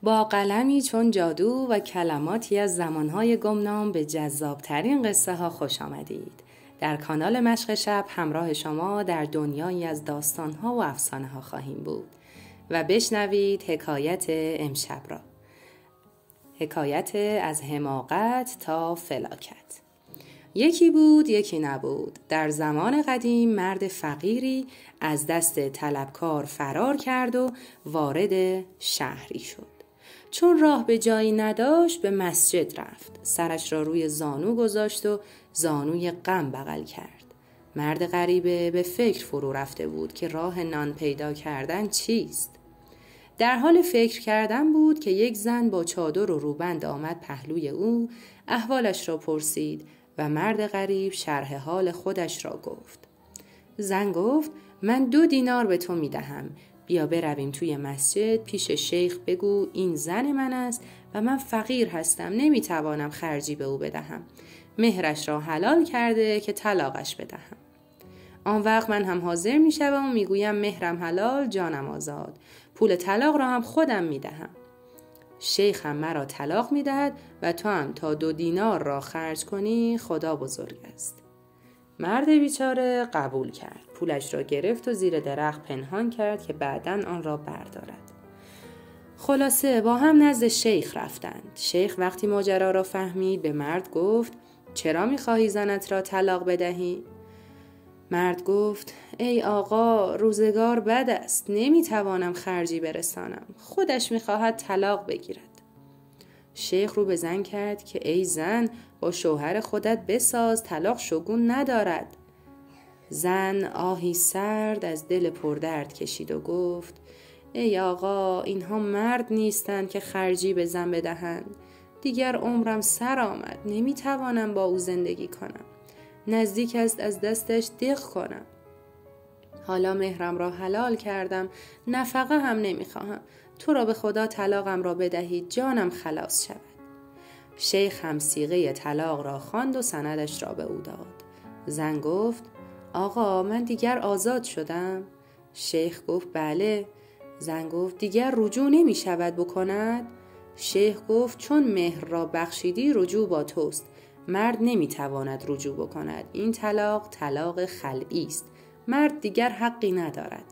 با قلمی چون جادو و کلماتی از زمانهای گمنام به جذابترین قصه ها خوش آمدید. در کانال مشق شب همراه شما در دنیایی از داستانها و افسانه ها خواهیم بود و بشنوید حکایت امشب را. حکایت از حماقت تا فلاکت. یکی بود یکی نبود. در زمان قدیم مرد فقیری از دست طلبکار فرار کرد و وارد شهری شد. چون راه به جایی نداشت به مسجد رفت. سرش را روی زانو گذاشت و زانوی غم بغل کرد. مرد غریبه به فکر فرو رفته بود که راه نان پیدا کردن چیست. در حال فکر کردن بود که یک زن با چادر و روبند آمد پهلوی او، احوالش را پرسید و مرد غریب شرح حال خودش را گفت. زن گفت من 2 دینار به تو می دهم. بیا برویم توی مسجد پیش شیخ بگو این زن من است و من فقیر هستم، نمی توانم خرجی به او بدهم. مهرش را حلال کرده که طلاقش بدهم. آن وقت من هم حاضر می شوم و می گویم مهرم حلال جانم آزاد. پول طلاق را هم خودم می دهم. شیخ هم مرا طلاق می دهد و تو هم تا 2 دینار را خرج کنی خدا بزرگ است. مرد بیچاره قبول کرد. پولش را گرفت و زیر درخت پنهان کرد که بعداً آن را بردارد. خلاصه با هم نزد شیخ رفتند. شیخ وقتی ماجرا را فهمید به مرد گفت چرا می خواهی زنت را طلاق بدهی؟ مرد گفت ای آقا روزگار بد است، نمی توانم خرجی برسانم، خودش می خواهد طلاق بگیرد. شیخ رو به زن کرد که ای زن با شوهر خودت بساز، طلاق شگون ندارد. زن آهی سرد از دل پردرد کشید و گفت ای آقا اینها مرد نیستند که خرجی به زن بدهند. دیگر عمرم سر آمد، نمی توانم با او زندگی کنم. نزدیک است از دستش دق کنم. حالا مهرم را حلال کردم، نفقه هم نمی خواهم. تو را به خدا طلاقم را بدهید جانم خلاص شود. شیخ هم صیغه طلاق را خواند و سندش را به او داد. زن گفت آقا من دیگر آزاد شدم؟ شیخ گفت بله. زن گفت دیگر رجوع نمی شود بکند؟ شیخ گفت چون مهر را بخشیدی رجوع با توست. مرد نمی تواند رجوع بکند. این طلاق خلعی است. مرد دیگر حقی ندارد.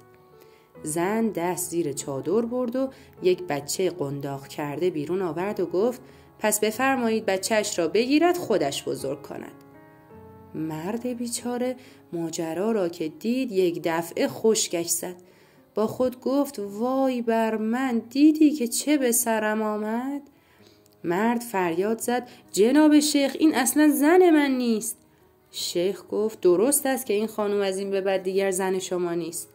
زن دست زیر چادر برد و یک بچه قنداق کرده بیرون آورد و گفت پس بفرمایید بچه‌اش را بگیرد خودش بزرگ کند. مرد بیچاره ماجرا را که دید یک دفعه خشکش زد. با خود گفت وای بر من، دیدی که چه به سرم آمد؟ مرد فریاد زد جناب شیخ این اصلا زن من نیست. شیخ گفت درست است که این خانم از این به بعد دیگر زن شما نیست.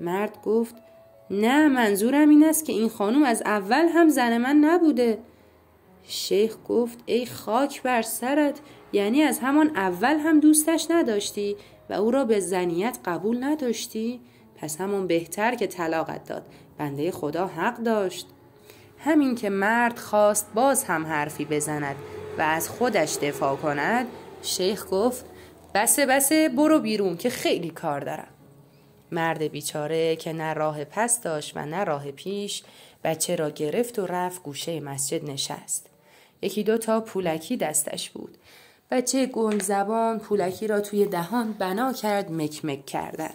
مرد گفت نه منظورم این است که این خانم از اول هم زن من نبوده. شیخ گفت ای خاک بر سرت، یعنی از همان اول هم دوستش نداشتی و او را به زنیت قبول نداشتی؟ پس همون بهتر که طلاقت داد، بنده خدا حق داشت. همین که مرد خواست باز هم حرفی بزند و از خودش دفاع کند، شیخ گفت بسه برو بیرون که خیلی کار دارم. مرد بیچاره که نه راه پس داشت و نه راه پیش بچه را گرفت و رفت گوشه مسجد نشست. 1-2 تا پولکی دستش بود. بچه گنگ زبان پولکی را توی دهان بنا کرد مکمک کردن.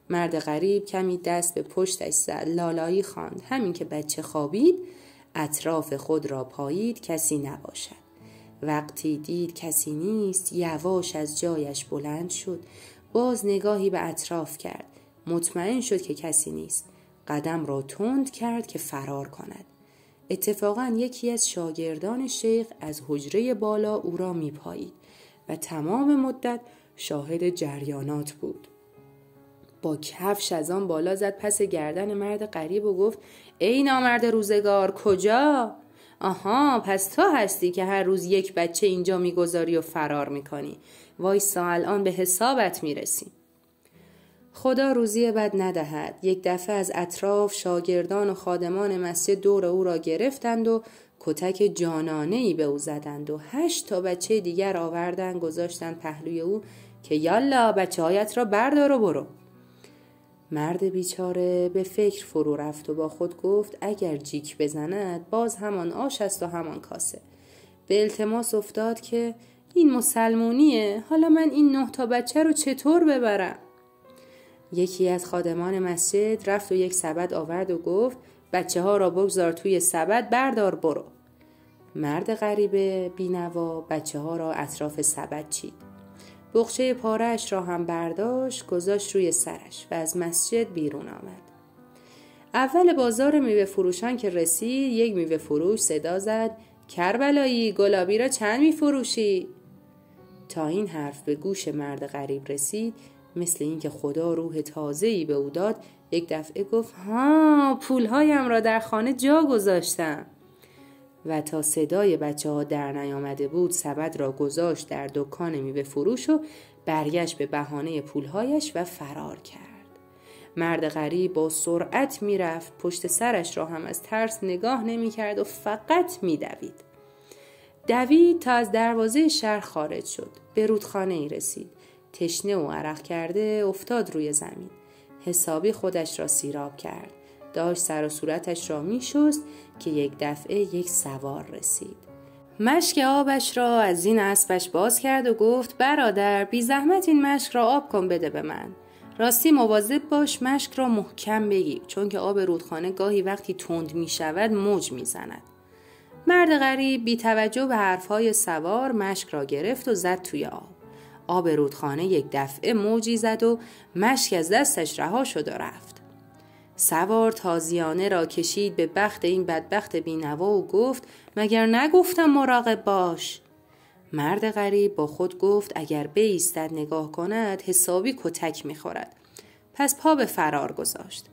مرد غریب کمی دست به پشتش زد، لالایی خواند. همین که بچه خوابید اطراف خود را پایید کسی نباشد. وقتی دید کسی نیست یواش از جایش بلند شد. باز نگاهی به اطراف کرد. مطمئن شد که کسی نیست. قدم را تند کرد که فرار کند. اتفاقاً یکی از شاگردان شیخ از حجره بالا او را میپایید و تمام مدت شاهد جریانات بود. با کفش از آن بالا زد پس گردن مرد غریب و گفت ای نامرد روزگار کجا؟ آها پس تو هستی که هر روز یک بچه اینجا میگذاری و فرار میکنی. وایسا الان به حسابت میرسیم. خدا روزی بد ندهد. یک دفعه از اطراف شاگردان و خادمان مسجد دور او را گرفتند و کتک جانانه‌ای به او زدند و 8 تا بچه دیگر آوردند گذاشتند پهلوی او که یالا بچه هایت را بردار و برو. مرد بیچاره به فکر فرو رفت و با خود گفت اگر جیک بزند باز همان آش است و همان کاسه. به التماس افتاد که این مسلمونیه، حالا من این 9 تا بچه رو چطور ببرم؟ یکی از خادمان مسجد رفت و یک سبد آورد و گفت بچه ها را بگذار توی سبد، بردار برو. مرد غریبه بینوا بچه ها را اطراف سبد چید. بقچه پاره‌اش را هم برداشت، گذاشت روی سرش و از مسجد بیرون آمد. اول بازار میوه فروشان که رسید، یک میوه فروش صدا زد کربلایی، گلابی را چند میفروشی؟ تا این حرف به گوش مرد غریب رسید، مثل این که خدا روح تازه‌ای به او داد، یک دفعه گفت ها، پولهایم را در خانه جا گذاشتم. و تا صدای بچه ها در نیامده بود سبد را گذاشت در دکان میوه فروش و برگشت به بهانه پولهایش و فرار کرد. مرد غریب با سرعت میرفت، پشت سرش را هم از ترس نگاه نمی کرد و فقط دوید تا از دروازه شهر خارج شد. به رودخانه ای رسید. تشنه و عرق کرده افتاد روی زمین. حسابی خودش را سیراب کرد. داشت سر و صورتش را می شست که یک دفعه یک سوار رسید. مشک آبش را از زین اسبش باز کرد و گفت برادر، بی زحمت این مشک را آب کن بده به من. راستی مواظب باش مشک را محکم بگیر، چون که آب رودخانه گاهی وقتی تند می شود موج می زند. مرد غریب بی توجه به حرفهای سوار مشک را گرفت و زد توی آب. آب رودخانه یک دفعه موجی زد و مشک از دستش رها شد و رفت. سوار تازیانه را کشید به بخت این بدبخت بینوا و گفت مگر نگفتم مراقب باش؟ مرد غریب با خود گفت اگر بایستد نگاه کند حسابی کتک می‌خورد. پس پا به فرار گذاشت.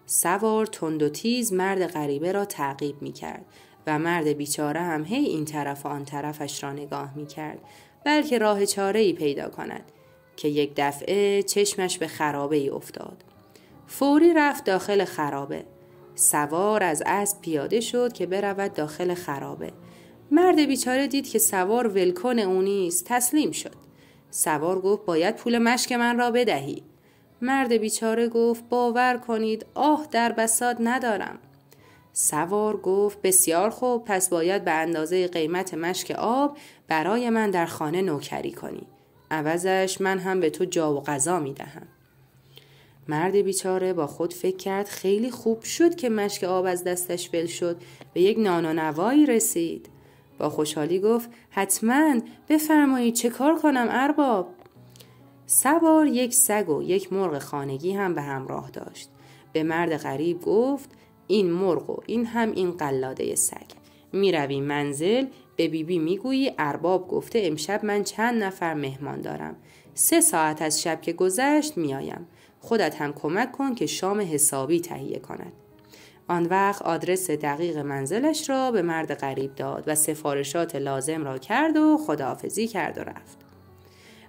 سوار تند و تیز مرد غریبه را تعقیب می‌کرد و مرد بیچاره هم هی این طرف و آن طرفش را نگاه می‌کرد، بلکه راه چاره‌ای پیدا کند، که یک دفعه چشمش به خرابه‌ای افتاد. فوری رفت داخل خرابه. سوار از اسب پیاده شد که برود داخل خرابه. مرد بیچاره دید که سوار ولکن او نیست، تسلیم شد. سوار گفت باید پول مشک من را بدهی. مرد بیچاره گفت باور کنید در بساط ندارم. سوار گفت بسیار خوب، پس باید به اندازه قیمت مشک آب برای من در خانه نوکری کنی. عوضش من هم به تو جا و غذا می دهم. مرد بیچاره با خود فکر کرد خیلی خوب شد که مشک آب از دستش ول شد، به یک نان و نوایی رسید. با خوشحالی گفت حتما، بفرمایید چه کار کنم ارباب؟ سوار یک سگ و یک مرغ خانگی هم به همراه داشت. به مرد غریب گفت این مرغ و این قلاده سگ. می روی منزل، به بیبی می گویی ارباب گفته امشب من چند نفر مهمان دارم. 3 ساعت از شب که گذشت می آیم. خودت هم کمک کن که شام حسابی تهیه کند. آن وقت آدرس دقیق منزلش را به مرد غریب داد و سفارشات لازم را کرد و خداحافظی کرد و رفت.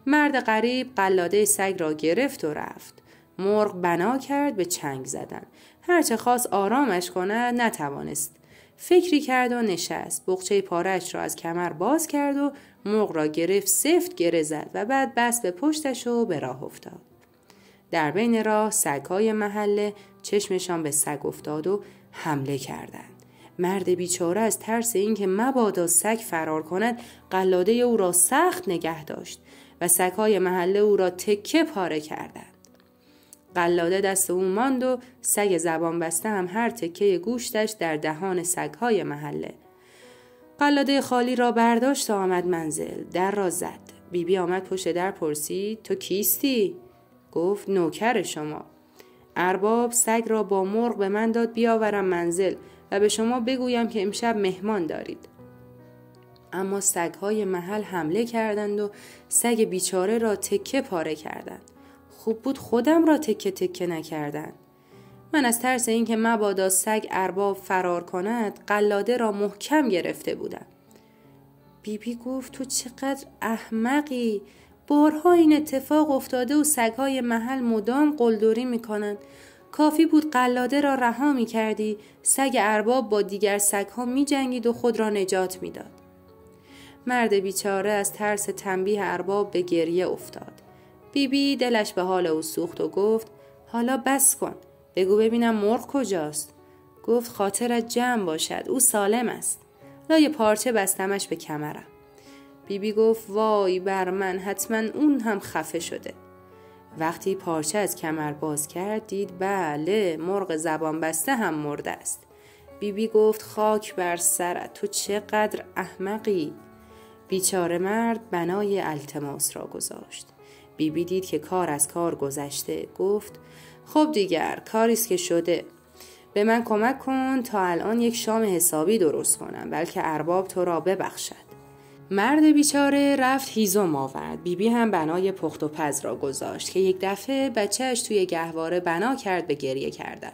مرد غریب قلاده سگ را گرفت و رفت. مرغ بنا کرد به چنگ زدن. هرچه خواست آرامش کند نتوانست. فکری کرد و نشست. بقچه پاره‌اش را از کمر باز کرد و مرغ را گرفت، سفت گره زد و بعد بست به پشتش و به راه افتاد. در بین راه سگ‌های محله چشمشان به سگ افتاد و حمله کردند. مرد بیچاره از ترس اینکه مبادا سگ فرار کند قلاده او را سخت نگه داشت و سگ‌های محله او را تکه پاره کردند. قلاده دست او ماند و سگ زبان بسته هم هر تکه گوشتش در دهان سگ‌های محله. قلاده خالی را برداشت و آمد منزل. در را زد. بیبی آمد پشت در پرسید تو کیستی؟ گفت نوکر شما. ارباب سگ را با مرغ به من داد بیاورم منزل و به شما بگویم که امشب مهمان دارید. اما سگ‌های محل حمله کردند و سگ بیچاره را تکه پاره کردند. خوب بود خودم را تکه تکه نکردند. من از ترس اینکه مبادا سگ ارباب فرار کند قلاده را محکم گرفته بودم. بیبی گفت تو چقدر احمقی، بارها این اتفاق افتاده و سگ‌های محل مدام قلدری می‌کنند. کافی بود قلاده را رها می‌کردی، سگ ارباب با دیگر سگ‌ها می‌جنگید و خود را نجات می‌داد. مرد بیچاره از ترس تنبیه ارباب به گریه افتاد. بیبی دلش به حال او سوخت و گفت حالا بس کن. بگو ببینم مرغ کجاست؟ گفت خاطرت جمع باشد، او سالم است. لای پارچه بستمش به کمرم. بیبی گفت وای بر من، حتما اون هم خفه شده. وقتی پارچه از کمر باز کرد دید بله، مرغ زبان بسته هم مرده است. بیبی گفت خاک بر سرت، تو چقدر احمقی. بیچاره مرد بنای التماس را گذاشت. بیبی دید که کار از کار گذشته. گفت خب دیگر کاریست که شده. به من کمک کن تا الان یک شام حسابی درست کنم، بلکه ارباب تو را ببخشد. مرد بیچاره رفت هیزم آورد. بیبی هم بنای پخت و پز را گذاشت که یک دفعه بچهش توی گهواره بنا کرد به گریه کردن.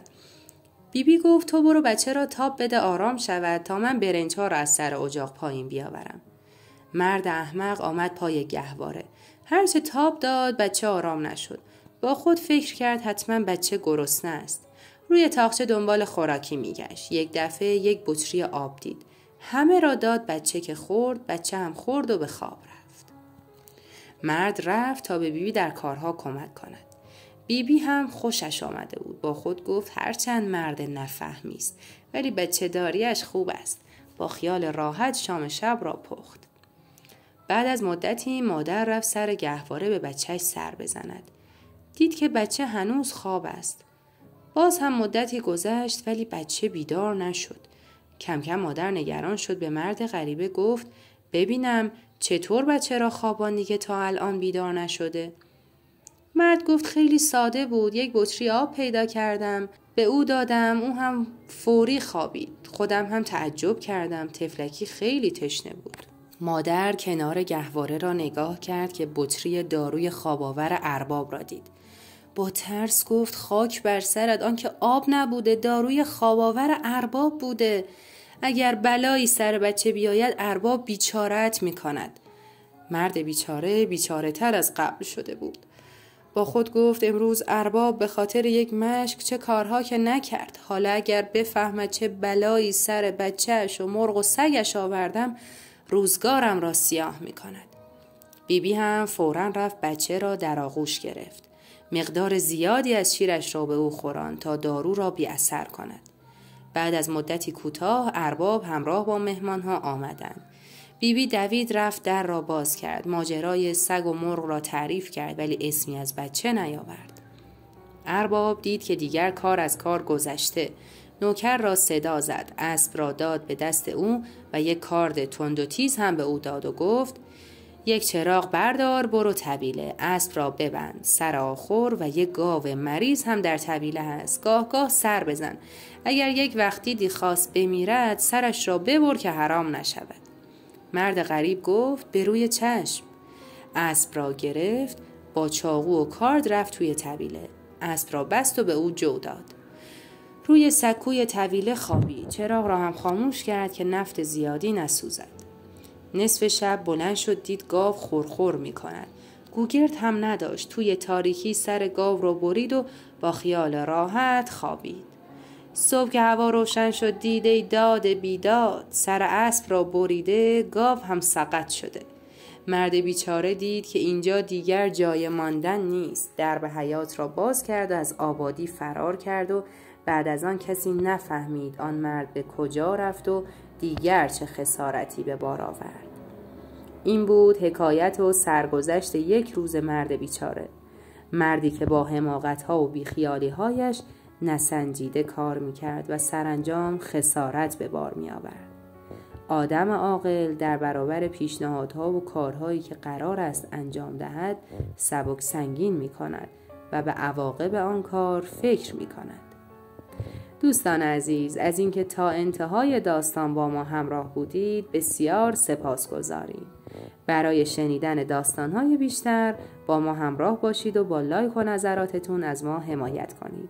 بیبی گفت تو برو بچه را تاب بده آرام شود تا من برنج‌ها را از سر اجاق پایین بیاورم. مرد احمق آمد پای گهواره. هرچه تاب داد بچه آرام نشد. با خود فکر کرد حتما بچه گرسنه است. روی تاقچه دنبال خوراکی میگشت. یک دفعه یک بطری آب دید. همه را داد بچه که خورد. بچه هم خورد و به خواب رفت. مرد رفت تا به بیبی در کارها کمک کند. بیبی هم خوشش آمده بود. با خود گفت هرچند مرد نفهمی است ولی بچه داریش خوب است. با خیال راحت شام شب را پخت. بعد از مدتی مادر رفت سر گهواره به بچهش سر بزند. دید که بچه هنوز خواب است. باز هم مدتی گذشت ولی بچه بیدار نشد. کم کم مادر نگران شد. به مرد غریبه گفت ببینم چطور بچه را خواباندی که تا الان بیدار نشده؟ مرد گفت خیلی ساده بود. یک بطری آب پیدا کردم، به او دادم، او هم فوری خوابید. خودم هم تعجب کردم. طفلکی خیلی تشنه بود. مادر کنار گهواره را نگاه کرد که بطری داروی خواب‌آور ارباب را دید. با ترس گفت خاک بر سرت، آن که آب نبوده، داروی خواب‌آور ارباب بوده. اگر بلایی سر بچه بیاید ارباب بیچاره‌ات می‌کند. مرد بیچاره تر از قبل شده بود. با خود گفت امروز ارباب به خاطر یک مشک چه کارها که نکرد. حالا اگر بفهمد چه بلایی سر بچه‌اش و مرغ و سگش آوردم روزگارم را سیاه می‌کند. بیبی هم فوراً رفت بچه را در آغوش گرفت. مقدار زیادی از شیرش را به او خوراند تا دارو را بی اثر کند. بعد از مدتی کوتاه ارباب همراه با مهمانها آمدند. بیبی دوید رفت در را باز کرد. ماجرای سگ و مرغ را تعریف کرد ولی اسمی از بچه نیاورد. ارباب دید که دیگر کار از کار گذشته. نوکر را صدا زد. اسب را داد به دست او و یک کارد تند و تیز هم به او داد و گفت یک چراغ بردار برو طویله، اسب را ببند، سر آخر و یک گاو مریض هم در طویله هست. گاه سر بزن. اگر یک وقت دیدی خواست بمیرد سرش را ببر که حرام نشود. مرد غریب گفت به روی چشم. اسب را گرفت، با چاقو و کارد رفت توی طویله. اسب را بست و به او جو داد. روی سکوی طویله خوابید. چراغ را هم خاموش کرد که نفت زیادی نسوزد. نصف شب بلند شد دید گاو خورخور می کند. گوگرد هم نداشت. توی تاریکی سر گاو را برید و با خیال راحت خوابید. صبح که هوا روشن شد دید ای داد بیداد، سر اسب را بریده، گاو هم سقط شده. مرد بیچاره دید که اینجا دیگر جای ماندن نیست. درب حیات را باز کرد و از آبادی فرار کرد و بعد از آن کسی نفهمید آن مرد به کجا رفت و دیگر چه خسارتی به بار آورد. این بود حکایت و سرگذشت یک روز مرد بیچاره. مردی که با حماقت‌ها و بیخیالی‌هایش نسنجیده کار می‌کرد و سرانجام خسارت به بار می‌آورد. آدم عاقل در برابر پیشنهادها و کارهایی که قرار است انجام دهد سبک سنگین می‌کند و به عواقب آن کار فکر می‌کند. دوستان عزیز، از اینکه تا انتهای داستان با ما همراه بودید بسیار سپاسگزاریم. برای شنیدن داستان‌های بیشتر با ما همراه باشید و با لایک و نظراتتون از ما حمایت کنید.